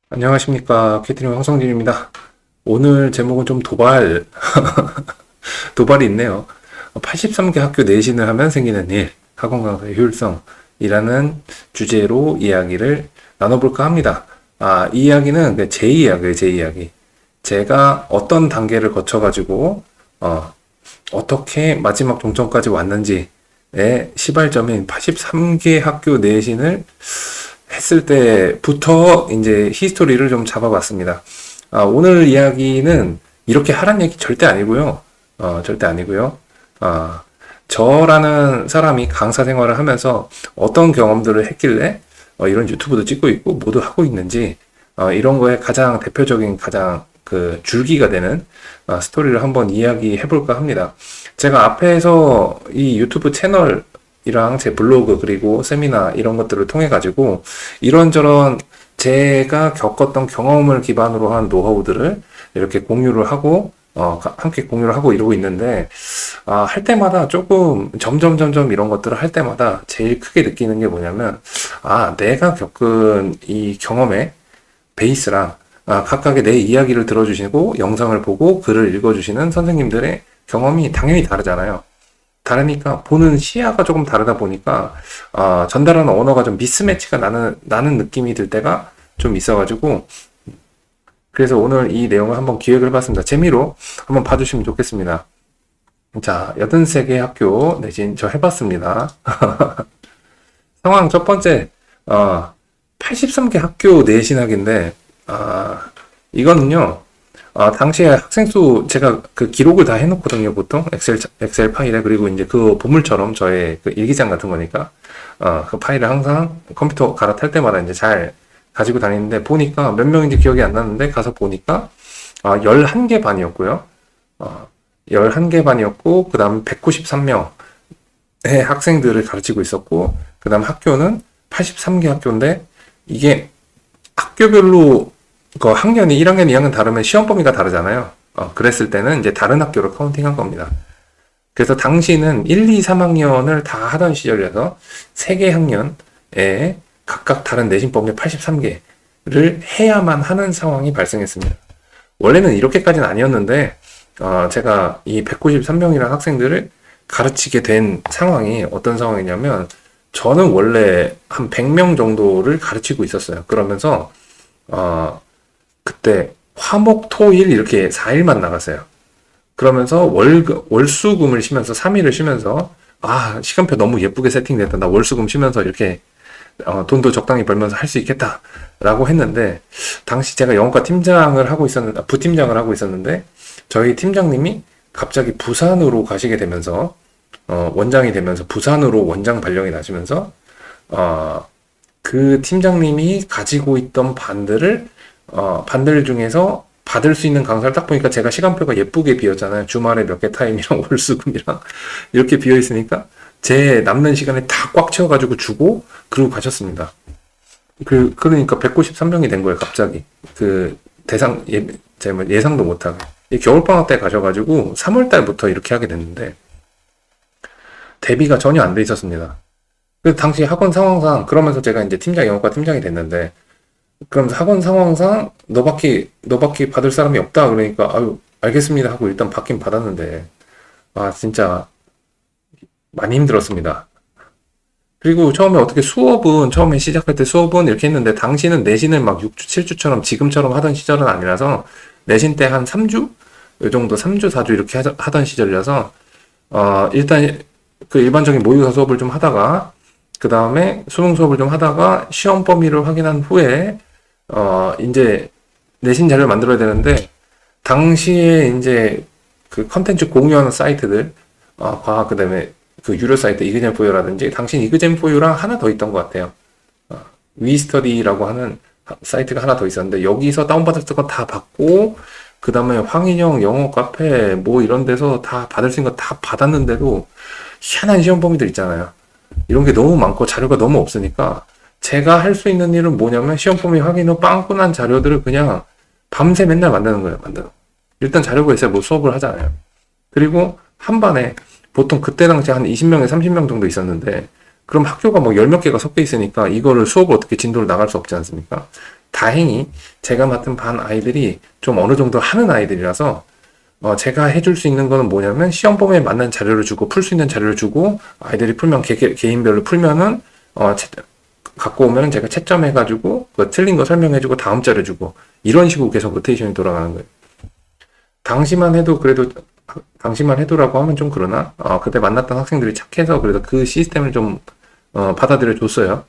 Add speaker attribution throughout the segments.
Speaker 1: 안녕하십니까. 캐트린 황성진입니다. 오늘 제목은 좀 도발이 있네요. 83개 학교 내신을 하면 생기는 일, 학원 강사의 효율성이라는 주제로 이야기를 나눠볼까 합니다. 이 이야기는 제 이야기예요, 제 이야기. 제가 어떤 단계를 거쳐가지고, 어떻게 마지막 종점까지 왔는지의 시발점인 83개 학교 내신을 했을 때부터 이제 히스토리를 좀 잡아봤습니다. 오늘 이야기는 이렇게 하란 얘기 절대 아니고요. 절대 아니고요. 저라는 사람이 강사 생활을 하면서 어떤 경험들을 했길래 이런 유튜브도 찍고 있고 뭐도 하고 있는지 이런 거에 가장 대표적인 가장 그 줄기가 되는 스토리를 한번 이야기해 볼까 합니다. 제가 앞에서 이 유튜브 채널이랑 제 블로그 그리고 세미나 이런 것들을 통해 가지고 이런저런 제가 겪었던 경험을 기반으로 한 노하우들을 이렇게 공유를 하고 함께 공유를 하고 이러고 있는데 할 때마다 조금 점점 이런 것들을 할 때마다 제일 크게 느끼는 게 뭐냐면 내가 겪은 이 경험의 베이스랑 각각의 내 이야기를 들어주시고 영상을 보고 글을 읽어주시는 선생님들의 경험이 당연히 다르잖아요. 다르니까 보는 시야가 조금 다르다 보니까 전달하는 언어가 좀 미스매치가 나는 느낌이 들 때가 좀 있어가지고 그래서 오늘 이 내용을 한번 기획을 해봤습니다. 재미로 한번 봐주시면 좋겠습니다. 자, 83개 학교 내신 저 해봤습니다. 상황 첫 번째, 83개 학교 내신학인데, 이거는요, 당시에 학생 수, 제가 그 기록을 다 해놓거든요, 보통. 엑셀 파일에. 그리고 이제 그 보물처럼 저의 그 일기장 같은 거니까, 그 파일을 항상 컴퓨터 갈아탈 때마다 이제 잘 가지고 다니는데, 보니까 몇 명인지 기억이 안 나는데, 가서 보니까, 11개 반이었고요. 11개 반이었고, 그 다음 193명의 학생들을 가르치고 있었고, 그 다음 학교는 83개 학교인데, 이게 학교별로 그 학년이 1학년, 2학년 다르면 시험 범위가 다르잖아요. 그랬을 때는 이제 다른 학교를 카운팅한 겁니다. 그래서 당시는 1, 2, 3학년을 다 하던 시절이라서 3개 학년에 각각 다른 내신 범위 83개를 해야만 하는 상황이 발생했습니다. 원래는 이렇게까지는 아니었는데 제가 이 193명이라는 학생들을 가르치게 된 상황이 어떤 상황이냐면 저는 원래 한 100명 정도를 가르치고 있었어요. 그러면서 그때 화목 토일 이렇게 4일만 나갔어요. 그러면서 월수금을 쉬면서 3일을 쉬면서 시간표 너무 예쁘게 세팅됐다. 나 월수금 쉬면서 이렇게 돈도 적당히 벌면서 할 수 있겠다라고 했는데 당시 제가 영어과 팀장을 하고 있었는데 부팀장을 하고 있었는데 저희 팀장님이 갑자기 부산으로 가시게 되면서 원장이 되면서 부산으로 원장 발령이 나시면서 그 팀장님이 가지고 있던 반들 중에서 받을 수 있는 강사를 딱 보니까 제가 시간표가 예쁘게 비었잖아요. 주말에 몇 개 타임이랑 월수금이랑 이렇게 비어 있으니까 제 남는 시간에 다 꽉 채워가지고 주고 그러고 가셨습니다. 그러니까 193명이 된 거예요, 갑자기. 제가 예상도 못하게. 겨울방학 때 가셔가지고 3월 달부터 이렇게 하게 됐는데 대비가 전혀 안 돼 있었습니다. 그래서 당시 학원 상황상 그러면서 제가 이제 영어과 팀장이 됐는데 그럼 학원 상황상 너밖에 받을 사람이 없다 그러니까 알겠습니다 하고 일단 받긴 받았는데 진짜 많이 힘들었습니다. 그리고 처음에 시작할 때 수업은 이렇게 했는데 당시는 내신을 막 6주, 7주처럼 지금처럼 하던 시절은 아니라서 내신 때 한 3주? 이 정도 3주, 4주 이렇게 하던 시절이라서 일단 그 일반적인 모의고사 수업을 좀 하다가 그 다음에 수능 수업을 좀 하다가 시험 범위를 확인한 후에 이제 내신 자료를 만들어야 되는데 당시에 이제 그 컨텐츠 공유하는 사이트들 과학 그다음에 그 유료 사이트 이그젠포유라든지 당시 이그젠포유랑 하나 더 있던 것 같아요. 위스터디라고 하는 사이트가 하나 더 있었는데 여기서 다운받을 거 다 받고 그 다음에 황인영 영어 카페 뭐 이런 데서 다 받을 수 있는 거 다 받았는데도 희한한 시험 범위들 있잖아요. 이런 게 너무 많고 자료가 너무 없으니까 제가 할 수 있는 일은 뭐냐면 시험 범위 확인 후 빵꾸난 자료들을 그냥 밤새 맨날 만드는 거예요. 일단 자료가 있어야 뭐 수업을 하잖아요. 그리고 한 반에 보통 그때 당시 한 20명에 30명 정도 있었는데 그럼 학교가 뭐 열 몇 개가 섞여 있으니까 이거를 수업을 어떻게 진도를 나갈 수 없지 않습니까? 다행히 제가 맡은 반 아이들이 좀 어느 정도 하는 아이들이라서 제가 해줄 수 있는 거는 뭐냐면 시험 범위에 맞는 자료를 주고 풀 수 있는 자료를 주고 아이들이 풀면 개인별로 풀면은 갖고 오면은 제가 채점해가지고 그 틀린 거 설명해주고 다음 자료 주고 이런 식으로 계속 로테이션이 돌아가는 거예요. 당시만 해도 그래도 당시만 해도라고 하면 좀 그러나 그때 만났던 학생들이 착해서 그래서 그 시스템을 좀 받아들여 줬어요.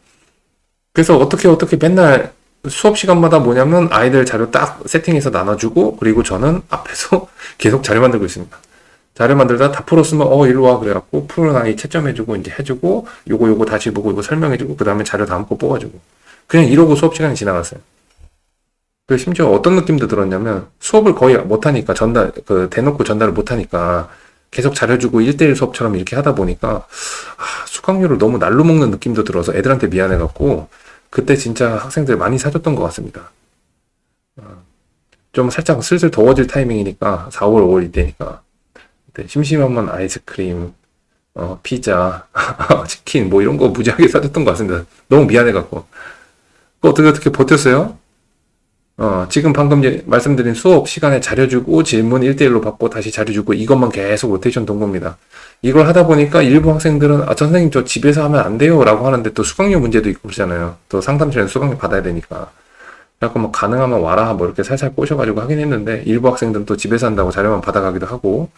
Speaker 1: 그래서 어떻게 맨날 수업 시간마다 뭐냐면 아이들 자료 딱 세팅해서 나눠주고 그리고 저는 앞에서 계속 자료 만들고 있습니다. 자료 만들다 다 풀었으면 일로 와 그래갖고 푸른 아이 채점해주고 이제 해주고 요거 다시 보고 이거 설명해주고 그 다음에 자료 다음 거 뽑아주고 그냥 이러고 수업 시간이 지나갔어요. 그리고 심지어 어떤 느낌도 들었냐면 수업을 거의 못하니까 대놓고 전달을 못하니까 계속 잘해주고 1대1 수업처럼 이렇게 하다 보니까 수강료를 너무 날로 먹는 느낌도 들어서 애들한테 미안해갖고 그때 진짜 학생들 많이 사줬던 것 같습니다. 좀 살짝 슬슬 더워질 타이밍이니까 4월, 5월 이때니까 심심하면 아이스크림, 피자, 치킨 뭐 이런 거 무지하게 사줬던 것 같습니다. 너무 미안해갖고. 어떻게 버텼어요? 지금 방금 말씀드린 수업 시간에 자료 주고 질문 1대1로 받고 다시 자료 주고 이것만 계속 로테이션 돈 겁니다. 이걸 하다 보니까 일부 학생들은 선생님 저 집에서 하면 안 돼요 라고 하는데 또 수강료 문제도 있고 그러잖아요. 또 상담실에는 수강료 받아야 되니까. 그래서 뭐 가능하면 와라 뭐 이렇게 살살 꼬셔가지고 하긴 했는데 일부 학생들은 또 집에서 한다고 자료만 받아가기도 하고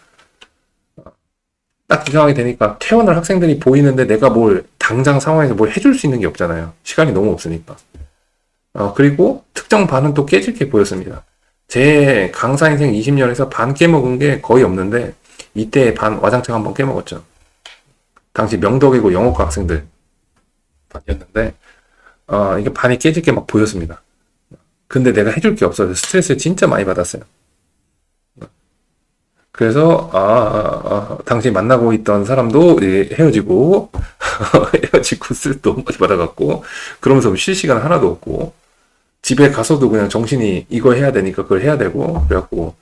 Speaker 1: 딱 이 상황이 되니까 퇴원할 학생들이 보이는데 내가 뭘 당장 상황에서 뭘 해줄 수 있는 게 없잖아요. 시간이 너무 없으니까. 그리고 특정 반은 또 깨질 게 보였습니다. 제 강사 인생 20년에서 반 깨먹은 게 거의 없는데 이때 반 와장창 한번 깨먹었죠. 당시 명덕이고 영어과 학생들 반이었는데 이게 반이 깨질 게 막 보였습니다. 근데 내가 해줄 게 없어서 스트레스를 진짜 많이 받았어요. 그래서 당시 만나고 있던 사람도 헤어지고 헤어지고 스트레스 너무 많이 받아갖고 그러면서 쉴 시간 하나도 없고 집에 가서도 그냥 정신이 이거 해야 되니까 그걸 해야 되고 그래갖고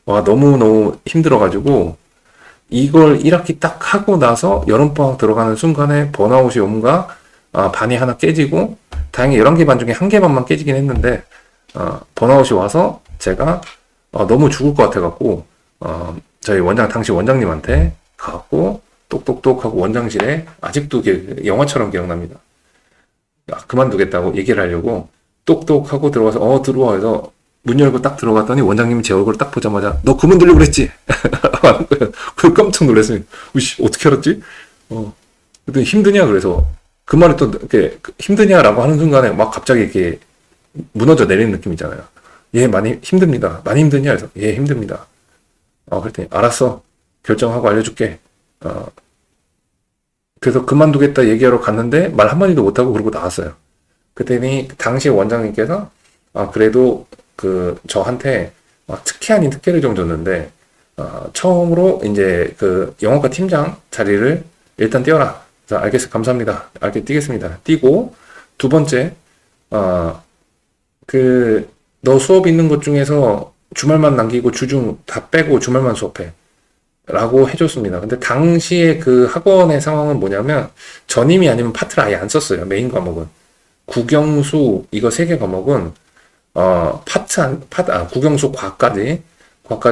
Speaker 1: 너무너무 힘들어가지고 이걸 1학기 딱 하고 나서 여름방학 들어가는 순간에 번아웃이 온가 반이 하나 깨지고 다행히 11개 반 중에 1개 반만 깨지긴 했는데 번아웃이 와서 제가 너무 죽을 것 같아갖고 저희 당시 원장님한테 가갖고 똑똑똑 하고 원장실에 아직도 영화처럼 기억납니다. 그만두겠다고 얘기를 하려고 똑똑 하고 들어가서 들어와 해서 문 열고 딱 들어갔더니 원장님이 제 얼굴을 딱 보자마자 너 그만두려고 그랬지? 하는 거예요. 그 깜짝 놀랐어요. 우씨 어떻게 알았지? 그랬더니 힘드냐 그래서 그 말이 또 이렇게 힘드냐라고 하는 순간에 막 갑자기 이렇게 무너져 내리는 느낌 있잖아요. 예 많이 힘듭니다. 많이 힘드냐 그래서 예 힘듭니다. 그랬더니 알았어 결정하고 알려줄게. 그래서 그만두겠다 얘기하러 갔는데 말 한마디도 못하고 그러고 나왔어요. 그랬더니 당시 원장님께서 그래도 저한테 특혜 아닌 특혜를 좀 줬는데 처음으로 이제 영어과 팀장 자리를 일단 띄워라. 자, 알겠어 감사합니다. 뛰겠습니다. 띄고 두 번째 너 수업 있는 것 중에서 주말만 남기고 주중 다 빼고 주말만 수업해. 라고 해줬습니다. 근데 당시에 그 학원의 상황은 뭐냐면 전임이 아니면 파트를 아예 안 썼어요. 메인 과목은. 국영수 이거 3개 과목은 국영수 과까지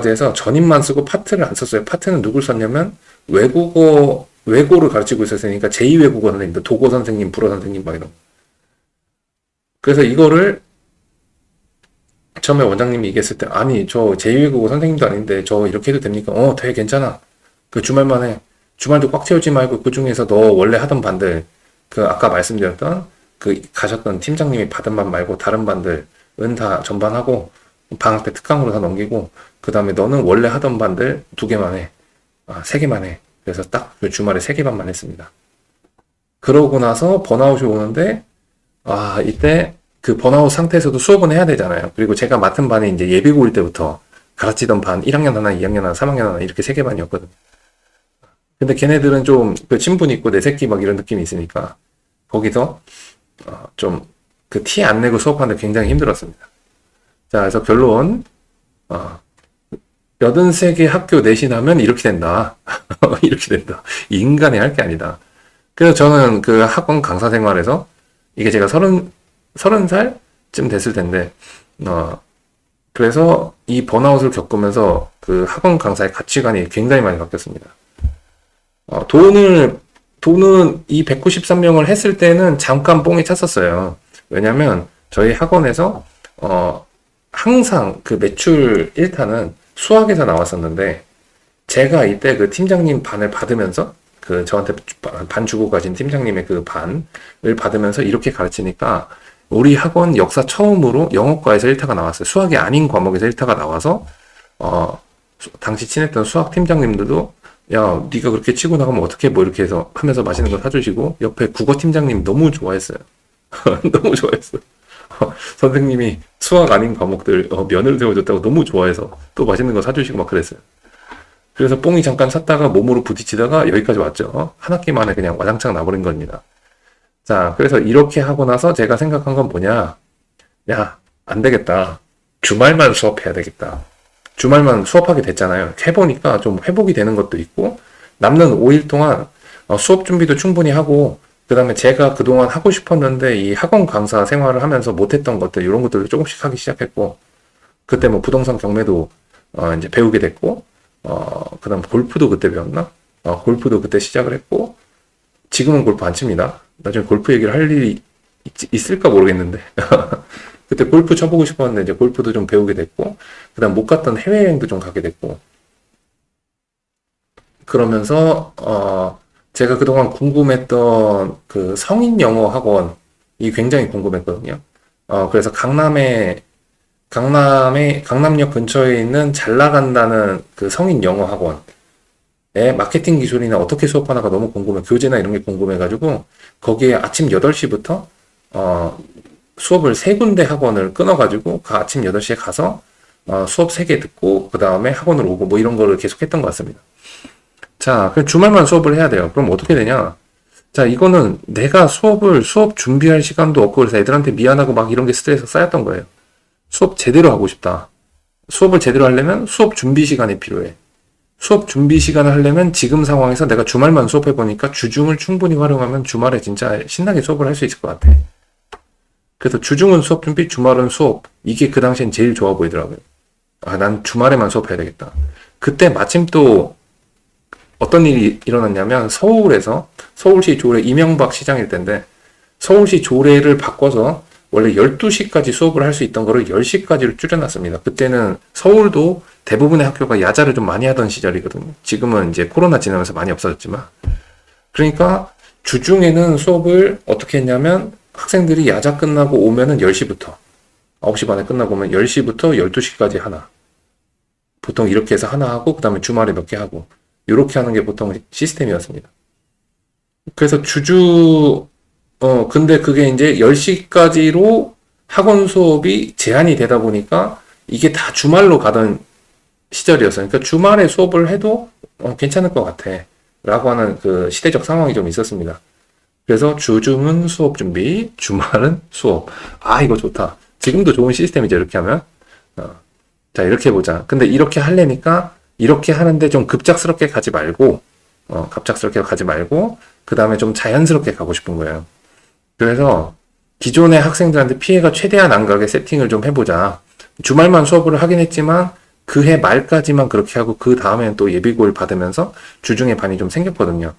Speaker 1: 해서 전임만 쓰고 파트를 안 썼어요. 파트는 누굴 썼냐면 외고를 가르치고 있었으니까 제2외국어 선생님들, 도고 선생님, 불어 선생님 막 이런. 그래서 이거를 처음에 원장님이 얘기했을 때 아니 저 제2외국어 선생님도 아닌데 저 이렇게 해도 됩니까? 돼 괜찮아. 그 주말만 해. 주말도 꽉 채우지 말고 그 중에서 너 원래 하던 반들 아까 말씀드렸던 가셨던 팀장님이 받은 반 말고 다른 반들은 다 전반하고 방학 때 특강으로 다 넘기고 그 다음에 너는 원래 하던 반들 2개만 해. 3개만 해. 그래서 딱 그 주말에 3개 반만 했습니다. 그러고 나서 번아웃이 오는데 이때 그 번아웃 상태에서도 수업은 해야 되잖아요. 그리고 제가 맡은 반이 이제 예비고 올 때부터 가르치던 반 1학년 하나, 2학년 하나, 3학년 하나 이렇게 3개 반이었거든요. 근데 걔네들은 좀 친분 있고 내 새끼 막 이런 느낌이 있으니까 거기서 좀 티 안 내고 수업하는데 굉장히 힘들었습니다. 자, 그래서 결론 83개 학교 내신하면 이렇게 된다. 이렇게 된다. 인간이 할 게 아니다. 그래서 저는 그 학원 강사 생활에서 이게 제가 30살 쯤 됐을 텐데, 그래서 이 번아웃을 겪으면서 그 학원 강사의 가치관이 굉장히 많이 바뀌었습니다. 돈은 이 193명을 했을 때는 잠깐 뽕이 찼었어요. 왜냐면 저희 학원에서, 항상 그 매출 1타는 수학에서 나왔었는데, 제가 이때 그 팀장님 반을 받으면서, 그 저한테 반 주고 가신 팀장님의 그 반을 받으면서 이렇게 가르치니까, 우리 학원 역사 처음으로 영어과에서 1타가 나왔어요. 수학이 아닌 과목에서 1타가 나와서, 당시 친했던 수학 팀장님들도 야, 네가 그렇게 치고 나가면 어떡해? 뭐 이렇게 해서 하면서 맛있는 거 사주시고, 옆에 국어 팀장님 너무 좋아했어요. 너무 좋아했어요. 선생님이 수학 아닌 과목들 면을 세워줬다고 너무 좋아해서 또 맛있는 거 사주시고 막 그랬어요. 그래서 뽕이 잠깐 샀다가 몸으로 부딪히다가 여기까지 왔죠. 한 학기 만에 그냥 와장창 나버린 겁니다. 자, 그래서 이렇게 하고 나서 제가 생각한 건 뭐냐? 야, 안 되겠다. 주말만 수업해야 되겠다. 주말만 수업하게 됐잖아요. 해보니까 좀 회복이 되는 것도 있고, 남는 5일 동안 수업 준비도 충분히 하고, 그 다음에 제가 그동안 하고 싶었는데 이 학원 강사 생활을 하면서 못했던 것들, 이런 것들을 조금씩 하기 시작했고, 그때 뭐 부동산 경매도 이제 배우게 됐고, 그 다음 골프도 그때 배웠나? 골프도 그때 시작을 했고, 지금은 골프 안 칩니다. 나중에 골프 얘기를 할 일이 있을까 모르겠는데. 그때 골프 쳐보고 싶었는데 이제 골프도 좀 배우게 됐고, 그 다음 못 갔던 해외여행도 좀 가게 됐고, 그러면서, 제가 그동안 궁금했던 그 성인 영어 학원이 굉장히 궁금했거든요. 그래서 강남역 근처에 있는 잘 나간다는 그 성인 영어 학원의 마케팅 기술이나 어떻게 수업하나가 너무 궁금해, 교재나 이런 게 궁금해가지고, 거기에 아침 8시부터, 수업을 3군데 학원을 끊어가지고 그 아침 8시에 가서 수업 3개 듣고 그 다음에 학원을 오고 뭐 이런 거를 계속 했던 것 같습니다. 자, 그럼 주말만 수업을 해야 돼요. 그럼 어떻게 되냐? 자, 이거는 내가 수업 준비할 시간도 없고 그래서 애들한테 미안하고 막 이런 게 스트레스 쌓였던 거예요. 수업 제대로 하고 싶다. 수업을 제대로 하려면 수업 준비 시간이 필요해. 수업 준비 시간을 하려면 지금 상황에서 내가 주말만 수업해보니까 주중을 충분히 활용하면 주말에 진짜 신나게 수업을 할 수 있을 것 같아. 그래서 주중은 수업 준비, 주말은 수업. 이게 그 당시엔 제일 좋아 보이더라고요. 난 주말에만 수업해야 되겠다. 그때 마침 또 어떤 일이 일어났냐면 서울에서 서울시 조례 이명박 시장일 때인데 서울시 조례를 바꿔서 원래 12시까지 수업을 할 수 있던 거를 10시까지로 줄여놨습니다. 그때는 서울도 대부분의 학교가 야자를 좀 많이 하던 시절이거든요. 지금은 이제 코로나 지나면서 많이 없어졌지만. 그러니까 주중에는 수업을 어떻게 했냐면 학생들이 야자 끝나고 오면은 10시부터 9시 반에 끝나고 오면 10시부터 12시까지 하나. 보통 이렇게 해서 하나 하고 그 다음에 주말에 몇 개 하고 이렇게 하는 게 보통 시스템이었습니다. 그래서 근데 그게 이제 10시까지로 학원 수업이 제한이 되다 보니까 이게 다 주말로 가던 시절이었어요. 그러니까 주말에 수업을 해도 괜찮을 것 같아. 라고 하는 그 시대적 상황이 좀 있었습니다. 그래서 주중은 수업 준비, 주말은 수업. 이거 좋다. 지금도 좋은 시스템이죠, 이렇게 하면. 자, 이렇게 해보자. 근데 이렇게 하려니까, 이렇게 하는데 좀 급작스럽게 가지 말고, 그 다음에 좀 자연스럽게 가고 싶은 거예요. 그래서 기존의 학생들한테 피해가 최대한 안 가게 세팅을 좀 해보자. 주말만 수업을 하긴 했지만, 그 해 말까지만 그렇게 하고, 그 다음에는 또 예비고를 받으면서 주중에 반이 좀 생겼거든요.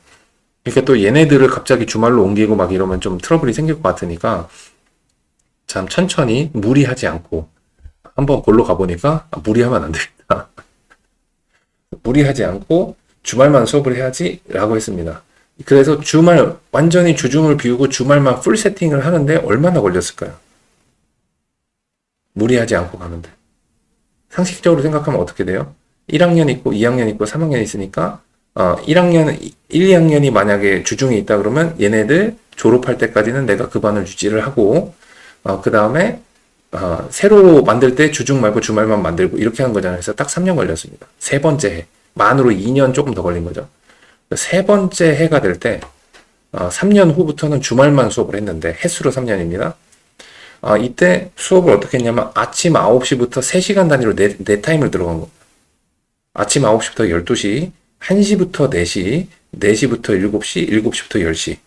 Speaker 1: 그러니까 또 얘네들을 갑자기 주말로 옮기고 막 이러면 좀 트러블이 생길 것 같으니까 참 천천히 무리하지 않고 한번 골로 가보니까 무리하면 안 되겠다. 무리하지 않고 주말만 수업을 해야지 라고 했습니다. 그래서 완전히 주중을 비우고 주말만 풀 세팅을 하는데 얼마나 걸렸을까요? 무리하지 않고 가는데. 상식적으로 생각하면 어떻게 돼요? 1학년 있고 2학년 있고 3학년 있으니까 1, 2학년이 만약에 주중에 있다 그러면 얘네들 졸업할 때까지는 내가 그 반을 유지를 하고, 그 다음에, 새로 만들 때 주중 말고 주말만 만들고 이렇게 한 거잖아요. 그래서 딱 3년 걸렸습니다. 세 번째 해. 만으로 2년 조금 더 걸린 거죠. 세 번째 해가 될 때, 3년 후부터는 주말만 수업을 했는데, 횟수로 3년입니다. 이때 수업을 어떻게 했냐면 아침 9시부터 3시간 단위로 네 타임을 들어간 겁니다. 아침 9시부터 12시, 1시부터 4시, 4시부터 7시, 7시부터 10시.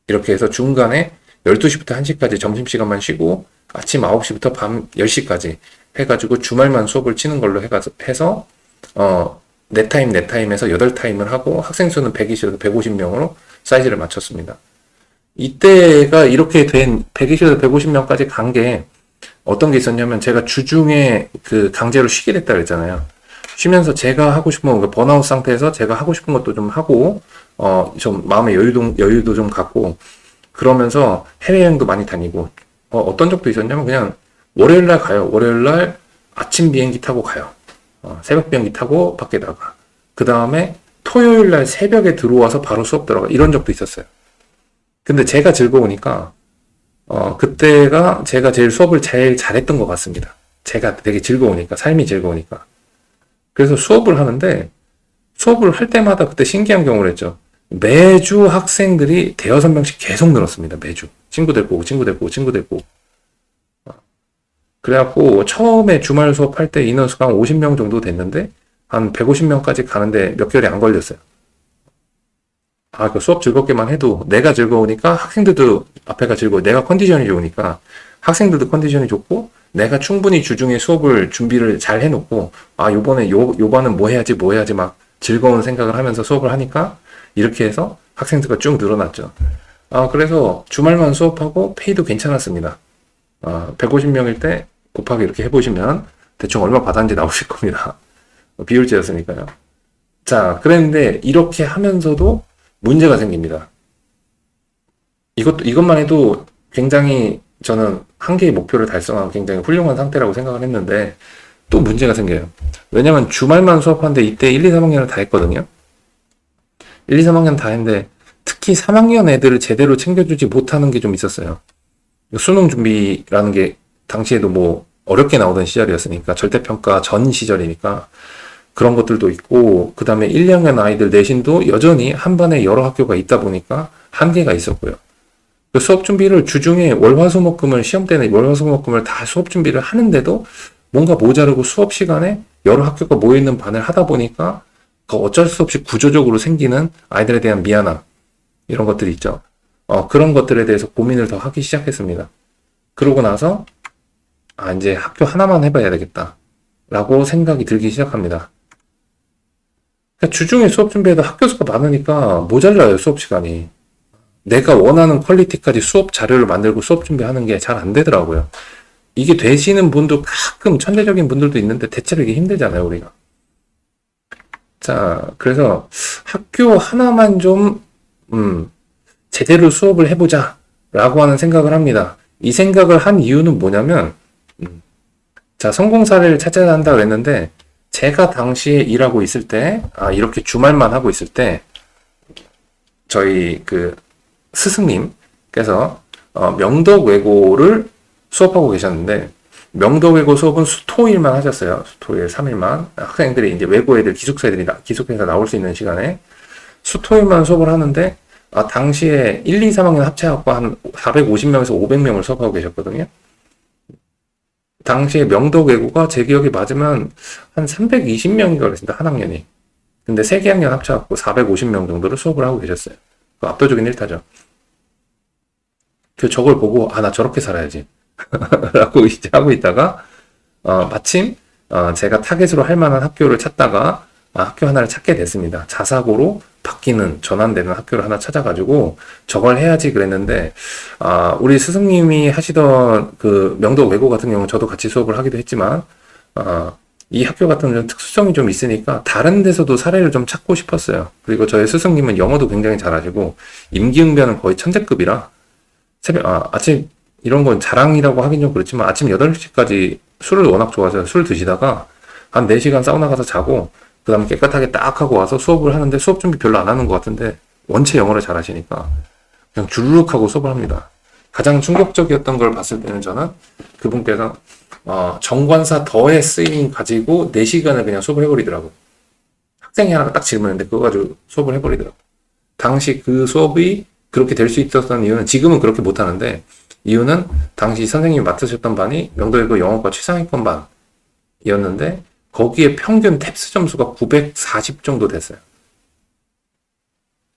Speaker 1: 이렇게 해서 중간에 12시부터 1시까지 점심시간만 쉬고, 아침 9시부터 밤 10시까지 해가지고 주말만 수업을 치는 걸로 해서 네 타임에서 8타임을 하고 학생 수는 120에서 150명으로 사이즈를 맞췄습니다. 이때가 이렇게 된 120에서 150명까지 간 게 어떤 게 있었냐면 제가 주중에 그 강제로 쉬게 됐다 그랬잖아요. 쉬면서 제가 하고 싶은 거, 번아웃 상태에서 제가 하고 싶은 것도 좀 하고, 좀 마음의 여유도 좀 갖고, 그러면서 해외여행도 많이 다니고, 어떤 적도 있었냐면 그냥 월요일날 가요. 월요일날 아침 비행기 타고 가요. 새벽 비행기 타고 밖에 나가. 그 다음에 토요일날 새벽에 들어와서 바로 수업 들어가. 이런 적도 있었어요. 근데 제가 즐거우니까, 그때가 제가 제일 수업을 제일 잘했던 것 같습니다. 제가 되게 즐거우니까, 삶이 즐거우니까. 그래서 수업을 하는데, 수업을 할 때마다 그때 신기한 경우를 했죠. 매주 학생들이 대여섯 명씩 계속 늘었습니다. 매주. 친구 데리고 오고, 친구 데리고 오고, 친구 데리고 오고. 그래갖고, 처음에 주말 수업할 때 인원수가 한 50명 정도 됐는데, 한 150명까지 가는데 몇 개월이 안 걸렸어요. 그 수업 즐겁게만 해도 내가 즐거우니까 학생들도 앞에가 즐거워. 내가 컨디션이 좋으니까 학생들도 컨디션이 좋고 내가 충분히 주중에 수업을 준비를 잘 해놓고 요번에 요반은 뭐 해야지 막 즐거운 생각을 하면서 수업을 하니까 이렇게 해서 학생들과 쭉 늘어났죠. 그래서 주말만 수업하고 페이도 괜찮았습니다. 150명일 때 곱하기 이렇게 해보시면 대충 얼마 받았는지 나오실 겁니다. 비율제였으니까요. 자, 그랬는데 이렇게 하면서도 문제가 생깁니다. 이것만 해도 굉장히 저는 한 개의 목표를 달성한 굉장히 훌륭한 상태라고 생각을 했는데 또 문제가 생겨요. 왜냐면 주말만 수업하는데 이때 1, 2, 3학년을 다 했거든요. 1, 2, 3학년 다 했는데 특히 3학년 애들을 제대로 챙겨주지 못하는 게 좀 있었어요. 수능 준비라는 게 당시에도 뭐 어렵게 나오던 시절이었으니까 절대평가 전 시절이니까 그런 것들도 있고 그 다음에 1, 2학년 아이들 내신도 여전히 한 반에 여러 학교가 있다 보니까 한계가 있었고요. 그 수업 준비를 주중에 월화수목금을 시험 때는 월화수목금을 다 수업 준비를 하는데도 뭔가 모자르고 수업 시간에 여러 학교가 모여있는 반을 하다 보니까 그 어쩔 수 없이 구조적으로 생기는 아이들에 대한 미안함 이런 것들이 있죠. 그런 것들에 대해서 고민을 더 하기 시작했습니다. 그러고 나서 이제 학교 하나만 해봐야 되겠다 라고 생각이 들기 시작합니다. 그러니까 주중에 수업 준비해도 학교 수가 많으니까 모자라요, 수업 시간이. 내가 원하는 퀄리티까지 수업 자료를 만들고 수업 준비하는 게 잘 안 되더라고요. 이게 되시는 분도 가끔 천재적인 분들도 있는데 대체로 이게 힘들잖아요, 우리가. 자, 그래서 학교 하나만 좀, 제대로 수업을 해보자 라고 하는 생각을 합니다. 이 생각을 한 이유는 뭐냐면, 자, 성공 사례를 찾아야 한다 그랬는데, 제가 당시에 일하고 있을 때, 이렇게 주말만 하고 있을 때, 저희 그 스승님께서 명덕외고를 수업하고 계셨는데, 명덕외고 수업은 수토일만 하셨어요. 수토일 3일만. 학생들이 이제 외고 애들, 기숙사에서 나올 수 있는 시간에 수토일만 수업을 하는데, 당시에 1, 2, 3학년 합체하고 한 450명에서 500명을 수업하고 계셨거든요. 당시에 명덕외고가 제 기억이 맞으면 한 320명인가 그랬습니다. 한 학년이. 근데 3개 학년 합쳐갖고 450명 정도를 수업을 하고 계셨어요. 압도적인 일타죠. 저걸 보고 나 저렇게 살아야지 라고 이제 하고 있다가 마침 제가 타겟으로 할 만한 학교를 찾다가 학교 하나를 찾게 됐습니다. 자사고로 바뀌는 전환되는 학교를 하나 찾아가지고 저걸 해야지 그랬는데 우리 스승님이 하시던 그 명덕 외고 같은 경우는 저도 같이 수업을 하기도 했지만 이 학교 같은 경우는 특수성이 좀 있으니까 다른 데서도 사례를 좀 찾고 싶었어요. 그리고 저희 스승님은 영어도 굉장히 잘하시고 임기응변은 거의 천재급이라 아침 이런 건 자랑이라고 하긴 좀 그렇지만 아침 8시까지 술을 워낙 좋아해서 술 드시다가 한 4시간 사우나 가서 자고 그 다음에 깨끗하게 딱 하고 와서 수업을 하는데 수업 준비 별로 안 하는 것 같은데 원체 영어를 잘하시니까 그냥 주르륵 하고 수업을 합니다. 가장 충격적이었던 걸 봤을 때는 저는 그분께서 정관사 더의 쓰임 가지고 4시간을 그냥 수업을 해버리더라고요. 학생이 하나 딱 질문했는데 그거 가지고 수업을 해버리더라고요. 당시 그 수업이 그렇게 될 수 있었던 이유는 지금은 그렇게 못하는데 이유는 당시 선생님이 맡으셨던 반이 명도외고 영어과 최상위권 반이었는데 거기에 평균 탭스 점수가 940 정도 됐어요.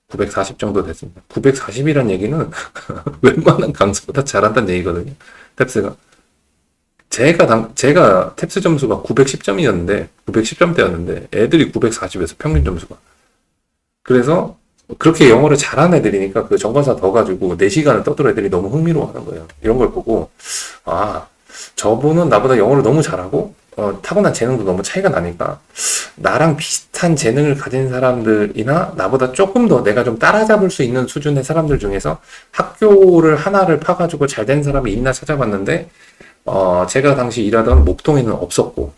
Speaker 1: 940 정도 됐습니다. 940이란 얘기는 웬만한 강사보다 잘한다는 얘기거든요. 탭스가. 제가 탭스 점수가 910점이었는데, 910점대였는데, 애들이 940에서 평균 점수가. 그래서, 그렇게 영어를 잘하는 애들이니까 그 정관사 더 가지고 4시간을 떠들어 애들이 너무 흥미로워 하는 거예요. 이런 걸 보고, 아, 저분은 나보다 영어를 너무 잘하고, 타고난 재능도 너무 차이가 나니까, 나랑 비슷한 재능을 가진 사람들이나, 나보다 조금 더 내가 좀 따라잡을 수 있는 수준의 사람들 중에서 학교를 하나를 파가지고 잘 된 사람이 있나 찾아봤는데, 제가 당시 일하던 목동에는 없었고,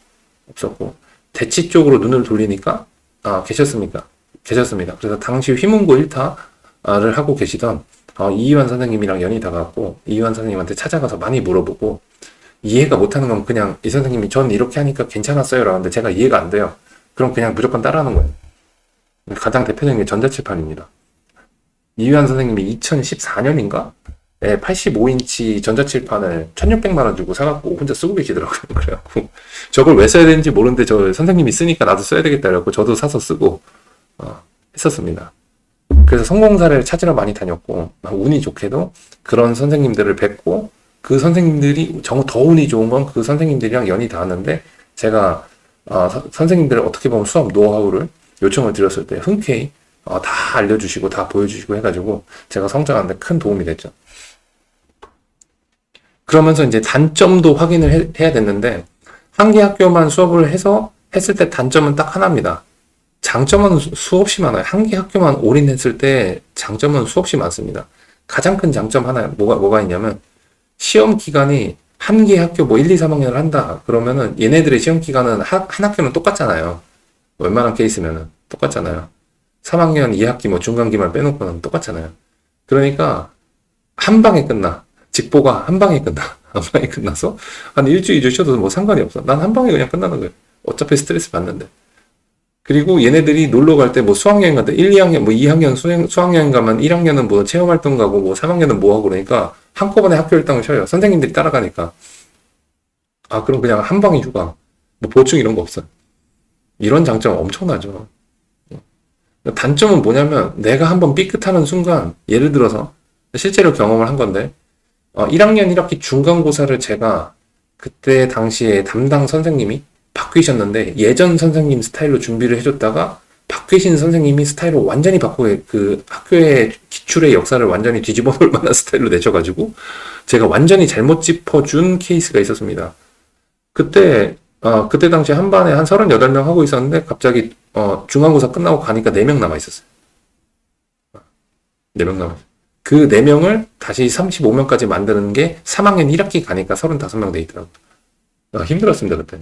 Speaker 1: 대치 쪽으로 눈을 돌리니까, 계셨습니다. 그래서 당시 휘문고 1타를 하고 계시던, 이희환 선생님이랑 연이 닿았고, 이희환 선생님한테 찾아가서 많이 물어보고, 이해가 못하는 건 그냥 이 선생님이 전 이렇게 하니까 괜찮았어요 라는데 제가 이해가 안 돼요. 그럼 그냥 무조건 따라하는 거예요. 가장 대표적인 게 전자칠판입니다. 이희환 선생님이 2014년인가? 네, 85인치 전자칠판을 1600만 원 주고 사갖고 혼자 쓰고 계시더라고요. 그래갖고 저걸 왜 써야 되는지 모르는데 저 선생님이 쓰니까 나도 써야 되겠다 그래갖고 저도 사서 쓰고 했었습니다. 그래서 성공 사례를 찾으러 많이 다녔고 운이 좋게도 그런 선생님들을 뵙고 그 선생님들이 더 운이 좋은 건 그 선생님들이랑 연이 닿았는데 제가 선생님들 어떻게 보면 수업 노하우를 요청을 드렸을 때 흔쾌히 다 알려주시고 다 보여주시고 해가지고 제가 성장하는데 큰 도움이 됐죠. 그러면서 이제 단점도 확인을 해야 됐는데 한 개 학교만 수업을 해서 했을 때 단점은 딱 하나입니다. 장점은 수없이 많아요. 한 개 학교만 올인했을 때 장점은 수없이 많습니다. 가장 큰 장점 하나 뭐가 있냐면 시험 기간이 한 개 학교 1, 2, 3학년을 한다. 그러면은 얘네들의 시험 기간은 한 학교는 똑같잖아요. 웬만한 케이스면은 똑같잖아요. 3학년 2학기 중간기만 빼놓고는 똑같잖아요. 그러니까 한 방에 끝나. 직보가 한 방에 끝나. 한 방에 끝나서 한 일주일, 2주 쉬어도 상관이 없어. 난 한 방에 그냥 끝나는 거예요. 어차피 스트레스 받는데. 그리고 얘네들이 놀러 갈 때 수학여행 갈 때 1, 2학년, 2학년 수학여행 가면 1학년은 체험활동 가고 3학년은 하고 그러니까 한꺼번에 학교 일당을 쉬어요. 선생님들이 따라가니까. 그럼 그냥 한 방에 휴가. 보충 이런 거 없어요. 이런 장점 엄청나죠. 단점은 뭐냐면 내가 한번 삐끗하는 순간 예를 들어서 실제로 경험을 한 건데 1학년 1학기 중간고사를 제가 그때 당시에 담당 선생님이 바뀌셨는데 예전 선생님 스타일로 준비를 해줬다가 바뀌신 선생님이 스타일을 완전히 바꾸고 그 학교의 기출의 역사를 완전히 뒤집어 놓을 만한 스타일로 내셔가지고 제가 완전히 잘못 짚어준 케이스가 있었습니다. 그때 당시 한 반에 한 38명 하고 있었는데 갑자기 중간고사 끝나고 가니까 4명 남아있었어요. 4명 남아있어요. 그 4명을 다시 35명까지 만드는 게 3학년 1학기 가니까 35명 돼 있더라고요. 힘들었습니다, 그때.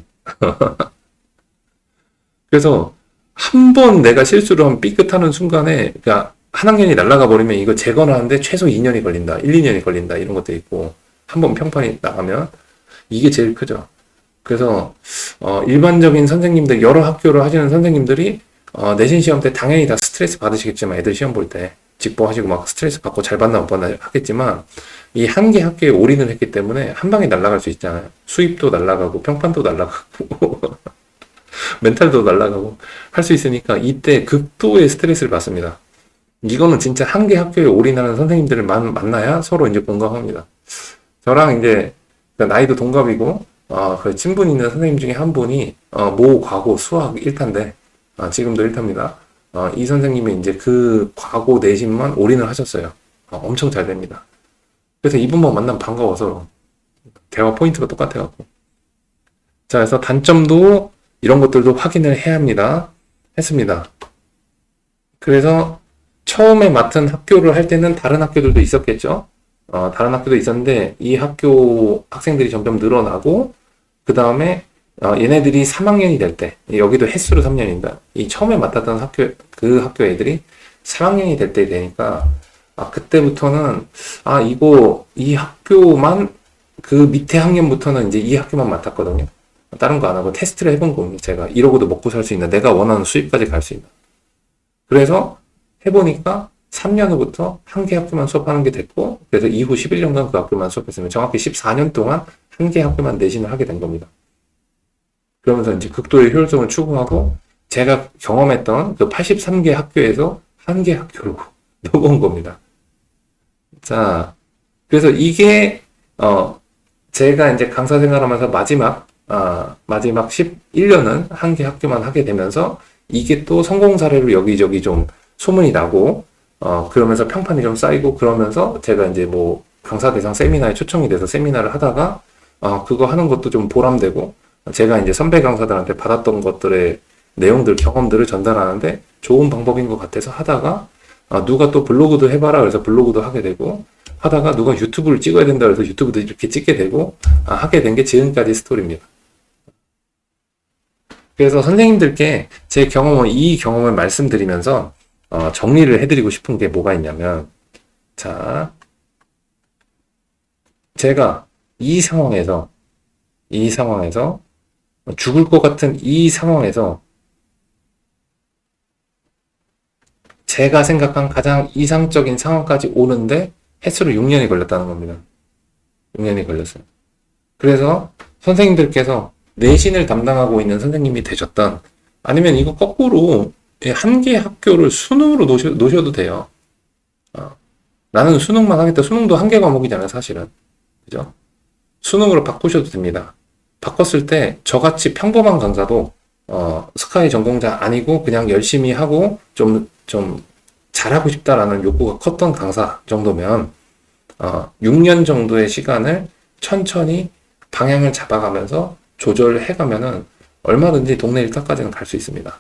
Speaker 1: 그래서 한 번 내가 실수를 하면 삐끗하는 순간에, 그러니까 한 학년이 날아가 버리면 이거 재건하는데 최소 2년이 걸린다, 1, 2년이 걸린다, 이런 것도 있고, 한 번 평판이 나가면 이게 제일 크죠. 그래서, 일반적인 선생님들, 여러 학교를 하시는 선생님들이, 내신 시험 때 당연히 다 스트레스 받으시겠지만, 애들 시험 볼 때, 직보하시고 막 스트레스 받고 잘 받나 못 받나 하겠지만, 이 한 개 학교에 올인을 했기 때문에 한 방에 날아갈 수 있잖아요. 수입도 날아가고, 평판도 날아가고, 멘탈도 날아가고, 할 수 있으니까 이때 극도의 스트레스를 받습니다. 이거는 진짜 한 개 학교에 올인하는 선생님들을 만나야 서로 이제 공감합니다. 저랑 이제, 나이도 동갑이고, 그 친분 있는 선생님 중에 한 분이, 과고 수학 1타인데, 지금도 1타입니다. 이 선생님이 이제 그 과고 내신만 올인을 하셨어요. 엄청 잘 됩니다. 그래서 이분만 만나면 반가워서 대화 포인트가 똑같아갖고. 자, 그래서 단점도 이런 것들도 확인을 해야 합니다. 했습니다. 그래서 처음에 맡은 학교를 할 때는 다른 학교들도 있었겠죠. 다른 학교도 있었는데 이 학교 학생들이 점점 늘어나고 그 다음에 얘네들이 3학년이 될 때, 여기도 횟수로 3년입니다. 이 처음에 맡았던 그 학교 애들이 3학년이 될 때 되니까, 그때부터는, 이 학교만, 그 밑에 학년부터는 이제 이 학교만 맡았거든요. 다른 거 안 하고 테스트를 해본 겁니다. 제가 이러고도 먹고 살 수 있나, 내가 원하는 수입까지 갈 수 있나. 그래서 해보니까 3년 후부터 한 개 학교만 수업하는 게 됐고, 그래서 이후 11년간 그 학교만 수업했으면 정확히 14년 동안 한 개 학교만 내신을 하게 된 겁니다. 그러면서 이제 극도의 효율성을 추구하고 제가 경험했던 그 83개 학교에서 한 개 학교로 넘어온 겁니다. 자, 그래서 이게 제가 이제 강사 생활하면서 마지막 11년은 한 개 학교만 하게 되면서 이게 또 성공 사례로 여기저기 좀 소문이 나고, 그러면서 평판이 좀 쌓이고, 그러면서 제가 이제 뭐 강사 대상 세미나에 초청이 돼서 세미나를 하다가, 그거 하는 것도 좀 보람되고, 제가 이제 선배 강사들한테 받았던 것들의 내용들, 경험들을 전달하는데 좋은 방법인 것 같아서 하다가, 누가 또 블로그도 해봐라 그래서 블로그도 하게 되고, 하다가 누가 유튜브를 찍어야 된다 그래서 유튜브도 이렇게 찍게 되고, 하게 된 게 지금까지 스토리입니다. 그래서 선생님들께 제 경험을, 이 경험을 말씀드리면서, 정리를 해드리고 싶은 게 뭐가 있냐면, 자, 제가 이 상황에서, 죽을 것 같은 이 상황에서, 제가 생각한 가장 이상적인 상황까지 오는데, 횟수로 6년이 걸렸다는 겁니다. 6년이 걸렸어요. 그래서 선생님들께서 내신을 담당하고 있는 선생님이 되셨던, 아니면 이거 거꾸로 한 개 학교를 수능으로 놓으셔도 돼요. 나는 수능만 하겠다. 수능도 한 개 과목이잖아요, 사실은. 그죠? 수능으로 바꾸셔도 됩니다. 바꿨을 때 저같이 평범한 강사도 스카이 전공자 아니고 그냥 열심히 하고 좀 잘하고 싶다라는 욕구가 컸던 강사 정도면 6년 정도의 시간을 천천히 방향을 잡아가면서 조절해가면은 얼마든지 동네 일타까지는 갈 수 있습니다.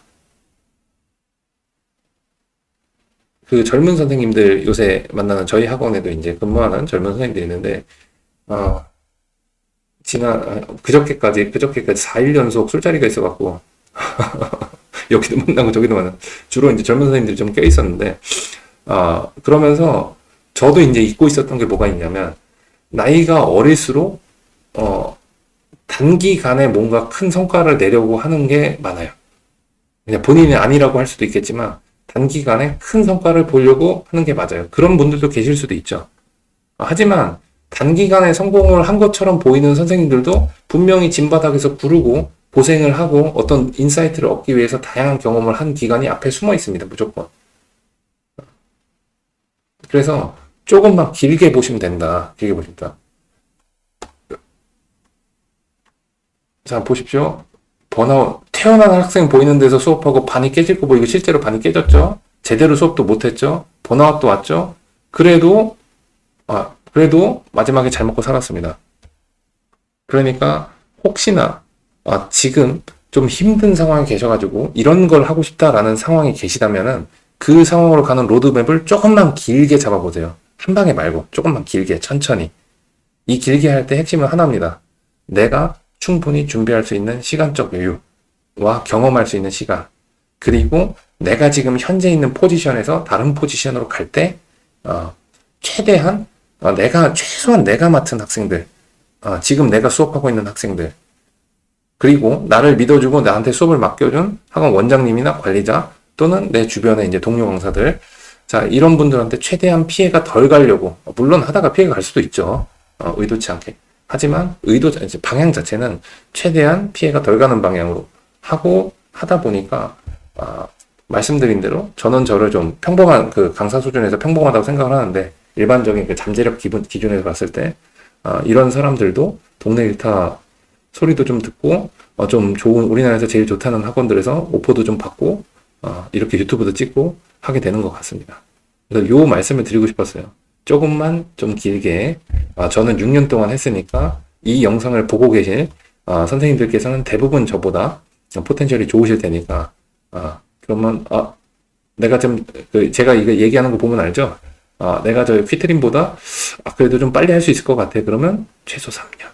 Speaker 1: 그 젊은 선생님들 요새 만나는 저희 학원에도 이제 근무하는 젊은 선생님들이 있는데 어, 그저께까지 4일 연속 술자리가 있어갖고 여기도 만나고 저기도 만나고 주로 이제 젊은 선생님들이 좀 껴있었는데 그러면서 저도 이제 잊고 있었던 게 뭐가 있냐면 나이가 어릴수록 단기간에 뭔가 큰 성과를 내려고 하는 게 많아요. 그냥 본인이 아니라고 할 수도 있겠지만 단기간에 큰 성과를 보려고 하는 게 맞아요. 그런 분들도 계실 수도 있죠. 하지만 단기간에 성공을 한 것처럼 보이는 선생님들도 분명히 진바닥에서 구르고 고생을 하고 어떤 인사이트를 얻기 위해서 다양한 경험을 한 기간이 앞에 숨어 있습니다. 무조건. 그래서 조금만 길게 보시면 된다. 길게 보시면 된다. 자, 보십시오. 번아웃, 태어난 학생 보이는 데서 수업하고 반이 깨질 거 보이고 실제로 반이 깨졌죠? 제대로 수업도 못했죠? 번아웃도 왔죠? 그래도 마지막에 잘 먹고 살았습니다. 그러니까 혹시나 지금 좀 힘든 상황에 계셔가지고 이런 걸 하고 싶다라는 상황이 계시다면은 그 상황으로 가는 로드맵을 조금만 길게 잡아보세요. 한 방에 말고 조금만 길게 천천히. 이 길게 할 때 핵심은 하나입니다. 내가 충분히 준비할 수 있는 시간적 여유와 경험할 수 있는 시간, 그리고 내가 지금 현재 있는 포지션에서 다른 포지션으로 갈 때 최대한 최소한 내가 맡은 학생들, 지금 내가 수업하고 있는 학생들, 그리고 나를 믿어주고 나한테 수업을 맡겨준 학원 원장님이나 관리자 또는 내 주변의 이제 동료 강사들, 자, 이런 분들한테 최대한 피해가 덜 가려고, 물론 하다가 피해가 갈 수도 있죠. 의도치 않게. 하지만 방향 자체는 최대한 피해가 덜 가는 방향으로 하다 보니까 말씀드린 대로 저는 저를 좀 평범한 그 강사 수준에서 평범하다고 생각을 하는데 일반적인 그 잠재력 기준에서 봤을 때 이런 사람들도 동네 일타 소리도 좀 듣고 좀 좋은 우리나라에서 제일 좋다는 학원들에서 오퍼도 좀 받고 이렇게 유튜브도 찍고 하게 되는 것 같습니다. 그래서 요 말씀을 드리고 싶었어요. 조금만 좀 길게 저는 6년 동안 했으니까 이 영상을 보고 계실 선생님들께서는 대부분 저보다 포텐셜이 좋으실 테니까 그러면 내가 좀 제가 이거 얘기하는 거 보면 알죠? 내가 저 휘트림보다 그래도 좀 빨리 할 수 있을 것 같아. 그러면 최소 3년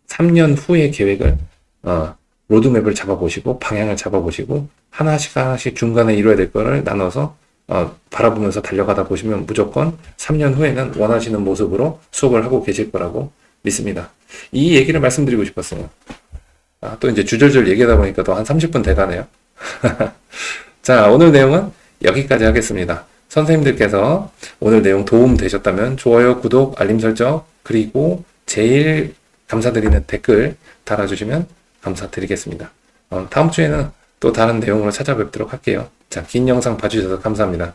Speaker 1: 3년 후의 계획을 로드맵을 잡아보시고 방향을 잡아보시고 하나씩 중간에 이루어야 될 거를 나눠서 바라보면서 달려가다 보시면 무조건 3년 후에는 원하시는 모습으로 수업을 하고 계실 거라고 믿습니다. 이 얘기를 말씀드리고 싶었어요. 또 이제 주절절 얘기하다 보니까 또 한 30분 돼가네요. 자, 오늘 내용은 여기까지 하겠습니다. 선생님들께서 오늘 내용 도움 되셨다면 좋아요, 구독, 알림 설정, 그리고 제일 감사드리는 댓글 달아주시면 감사드리겠습니다. 다음 주에는 또 다른 내용으로 찾아뵙도록 할게요. 자, 긴 영상 봐주셔서 감사합니다.